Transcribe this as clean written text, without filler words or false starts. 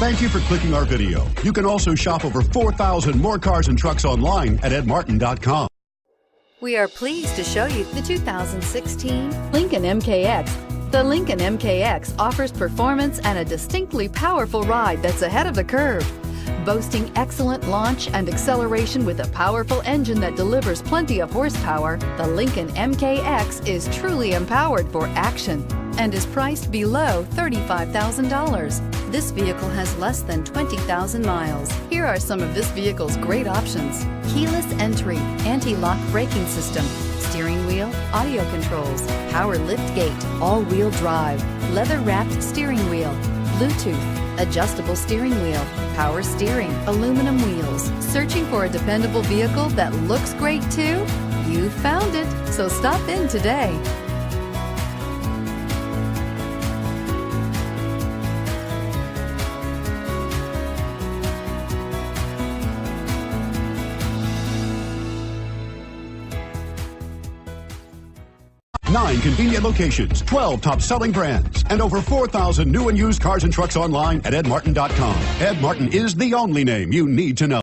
Thank you for clicking our video. You can also shop over 4,000 more cars and trucks online at edmartin.com. We are pleased to show you the 2016 Lincoln MKX. The Lincoln MKX offers performance and a distinctly powerful ride that's ahead of the curve. Boasting excellent launch and acceleration with a powerful engine that delivers plenty of horsepower, the Lincoln MKX is truly empowered for action and is priced below $35,000. This vehicle has less than 20,000 miles. Here are some of this vehicle's great options: keyless entry, anti-lock braking system, steering wheel audio controls, power lift gate, all-wheel drive, leather-wrapped steering wheel, Bluetooth, adjustable steering wheel, power steering, aluminum wheels. Searching for a dependable vehicle that looks great too? You found it, so stop in today. Nine convenient locations, 12 top-selling brands, and over 4,000 new and used cars and trucks online at edmartin.com. Ed Martin is the only name you need to know.